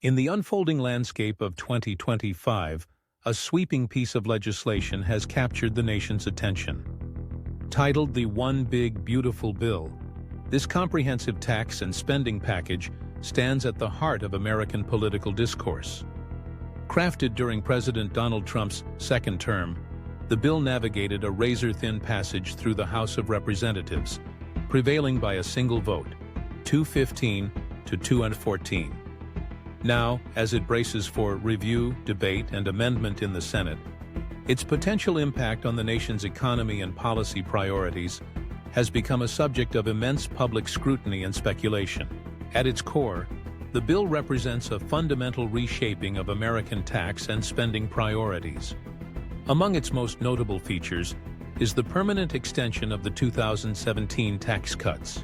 In the unfolding landscape of 2025, a sweeping piece of legislation has captured the nation's attention. Titled the One Big Beautiful Bill, this comprehensive tax and spending package stands at the heart of American political discourse. Crafted during President Donald Trump's second term, the bill navigated a razor-thin passage through the House of Representatives, prevailing by a single vote, 215 to 214. Now, as it braces for review, debate, and amendment in the Senate, its potential impact on the nation's economy and policy priorities has become a subject of immense public scrutiny and speculation. At its core, the bill represents a fundamental reshaping of American tax and spending priorities. Among its most notable features is the permanent extension of the 2017 tax cuts.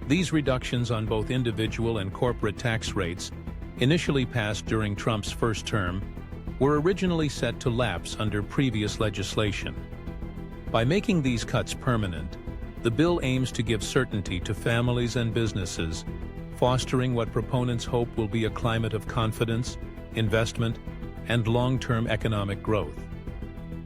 These reductions on both individual and corporate tax rates, initially passed during Trump's first term, were originally set to lapse under previous legislation. By making these cuts permanent, the bill aims to give certainty to families and businesses, fostering what proponents hope will be a climate of confidence, investment, and long-term economic growth.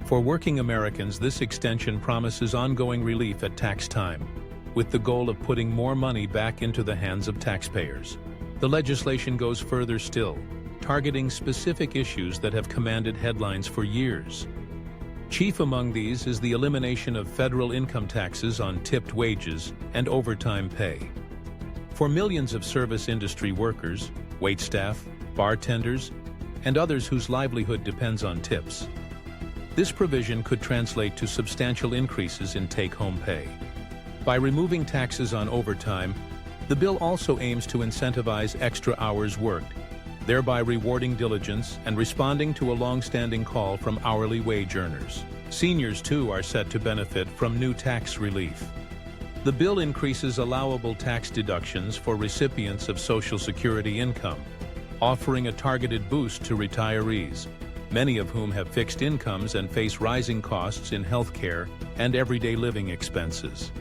For working Americans, this extension promises ongoing relief at tax time, with the goal of putting more money back into the hands of taxpayers. The legislation goes further still, targeting specific issues that have commanded headlines for years. Chief among these is the elimination of federal income taxes on tipped wages and overtime pay. For millions of service industry workers, waitstaff, bartenders, and others whose livelihood depends on tips, this provision could translate to substantial increases in take-home pay. By removing taxes on overtime, the bill also aims to incentivize extra hours worked, thereby rewarding diligence and responding to a long-standing call from hourly wage earners. Seniors, too, are set to benefit from new tax relief. The bill increases allowable tax deductions for recipients of Social Security income, offering a targeted boost to retirees, many of whom have fixed incomes and face rising costs in health care and everyday living expenses.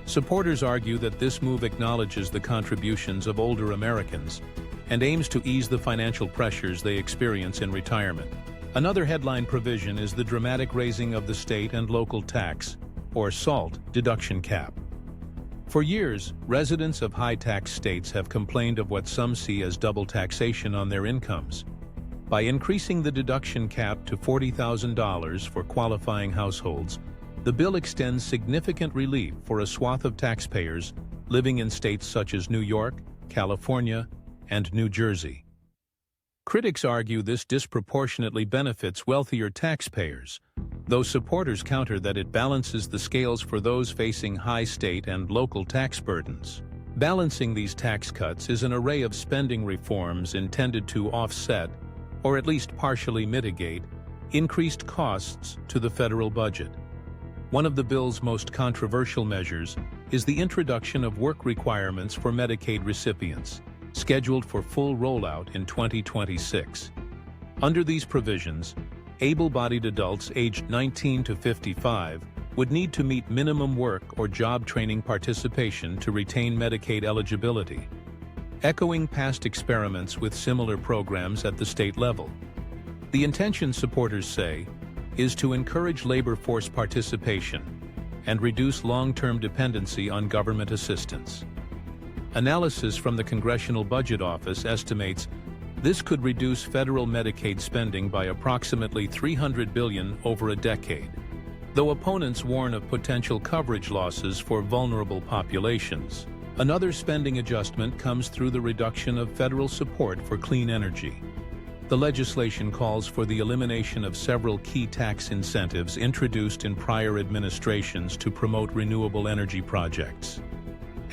Supporters argue that this move acknowledges the contributions of older Americans and aims to ease the financial pressures they experience in retirement. Another headline provision is the dramatic raising of the state and local tax, or SALT, deduction cap. For years, residents of high-tax states have complained of what some see as double taxation on their incomes. By increasing the deduction cap to $40,000 for qualifying households, the bill extends significant relief for a swath of taxpayers living in states such as New York, California, and New Jersey. Critics argue this disproportionately benefits wealthier taxpayers, though supporters counter that it balances the scales for those facing high state and local tax burdens. Balancing these tax cuts is an array of spending reforms intended to offset, or at least partially mitigate, increased costs to the federal budget. One of the bill's most controversial measures is the introduction of work requirements for Medicaid recipients, scheduled for full rollout in 2026. Under these provisions, able-bodied adults aged 19 to 55 would need to meet minimum work or job training participation to retain Medicaid eligibility, echoing past experiments with similar programs at the state level. The intention, supporters say, is to encourage labor force participation and reduce long-term dependency on government assistance. Analysis from the Congressional Budget Office estimates this could reduce federal Medicaid spending by approximately $300 billion over a decade, though opponents warn of potential coverage losses for vulnerable populations. Another spending adjustment comes through the reduction of federal support for clean energy. The legislation calls for the elimination of several key tax incentives introduced in prior administrations to promote renewable energy projects.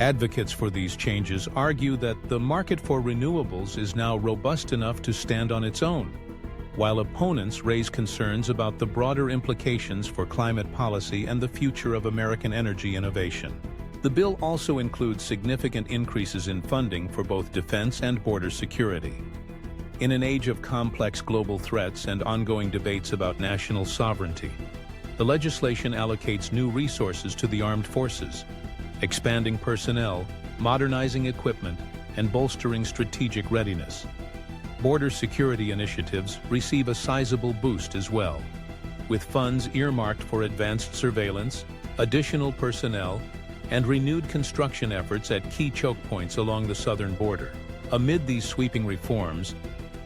Advocates for these changes argue that the market for renewables is now robust enough to stand on its own, while opponents raise concerns about the broader implications for climate policy and the future of American energy innovation. The bill also includes significant increases in funding for both defense and border security. In an age of complex global threats and ongoing debates about national sovereignty, the legislation allocates new resources to the armed forces, expanding personnel, modernizing equipment, and bolstering strategic readiness. Border security initiatives receive a sizable boost as well, with funds earmarked for advanced surveillance, additional personnel, and renewed construction efforts at key choke points along the southern border. Amid these sweeping reforms,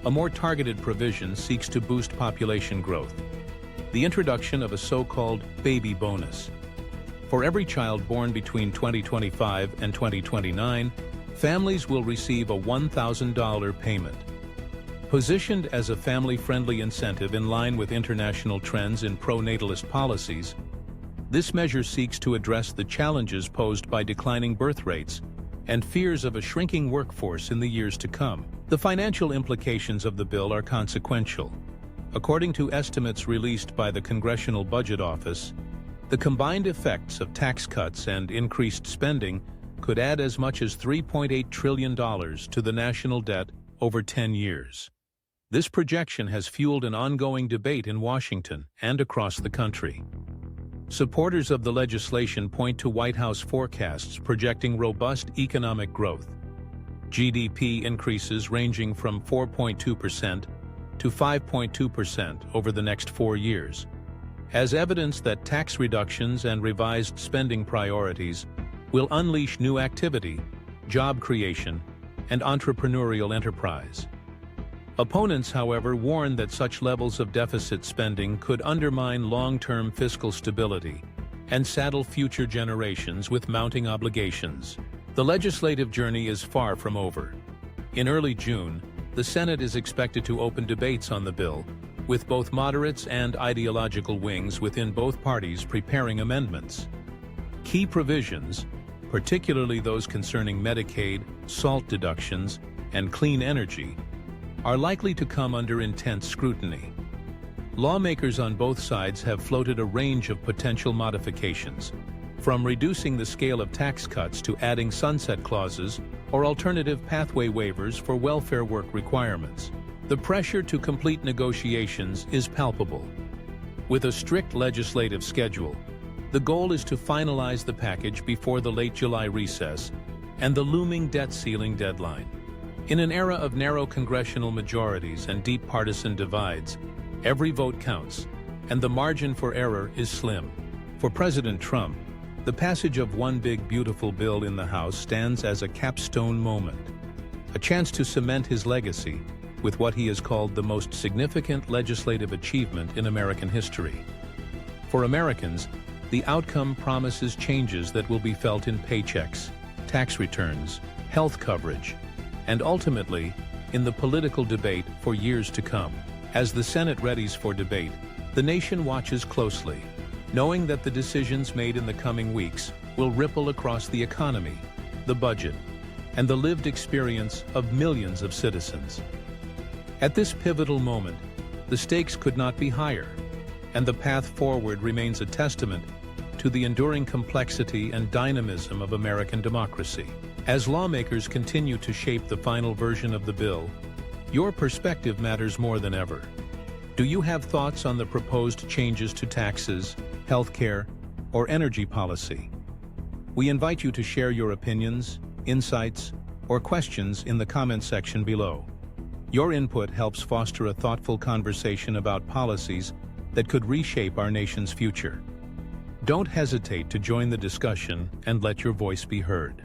a more targeted provision seeks to boost population growth: the introduction of a so-called baby bonus. For every child born between 2025 and 2029, families will receive a $1,000 payment. Positioned as a family-friendly incentive in line with international trends in pro-natalist policies, this measure seeks to address the challenges posed by declining birth rates and fears of a shrinking workforce in the years to come. The financial implications of the bill are consequential. According to estimates released by the Congressional Budget Office, the combined effects of tax cuts and increased spending could add as much as $3.8 trillion to the national debt over 10 years. This projection has fueled an ongoing debate in Washington and across the country. Supporters of the legislation point to White House forecasts projecting robust economic growth, GDP increases ranging from 4.2% to 5.2% over the next 4 years, as evidence that tax reductions and revised spending priorities will unleash new activity, job creation, and entrepreneurial enterprise. Opponents, however, warn that such levels of deficit spending could undermine long-term fiscal stability and saddle future generations with mounting obligations. The legislative journey is far from over. In early June, the Senate is expected to open debates on the bill, with both moderates and ideological wings within both parties preparing amendments. Key provisions, particularly those concerning Medicaid, SALT deductions, and clean energy, are likely to come under intense scrutiny. Lawmakers on both sides have floated a range of potential modifications, from reducing the scale of tax cuts to adding sunset clauses or alternative pathway waivers for welfare work requirements. The pressure to complete negotiations is palpable. With a strict legislative schedule, the goal is to finalize the package before the late July recess and the looming debt ceiling deadline. In an era of narrow congressional majorities and deep partisan divides, every vote counts, and the margin for error is slim. For President Trump, the passage of one big beautiful bill in the House stands as a capstone moment, a chance to cement his legacy with what he has called the most significant legislative achievement in American history. For Americans, the outcome promises changes that will be felt in paychecks, tax returns, health coverage, and ultimately, in the political debate for years to come. As the Senate readies for debate, the nation watches closely, knowing that the decisions made in the coming weeks will ripple across the economy, the budget, and the lived experience of millions of citizens. At this pivotal moment, the stakes could not be higher, and the path forward remains a testament to the enduring complexity and dynamism of American democracy. As lawmakers continue to shape the final version of the bill, your perspective matters more than ever. Do you have thoughts on the proposed changes to taxes, healthcare, or energy policy? We invite you to share your opinions, insights, or questions in the comment section below. Your input helps foster a thoughtful conversation about policies that could reshape our nation's future. Don't hesitate to join the discussion and let your voice be heard.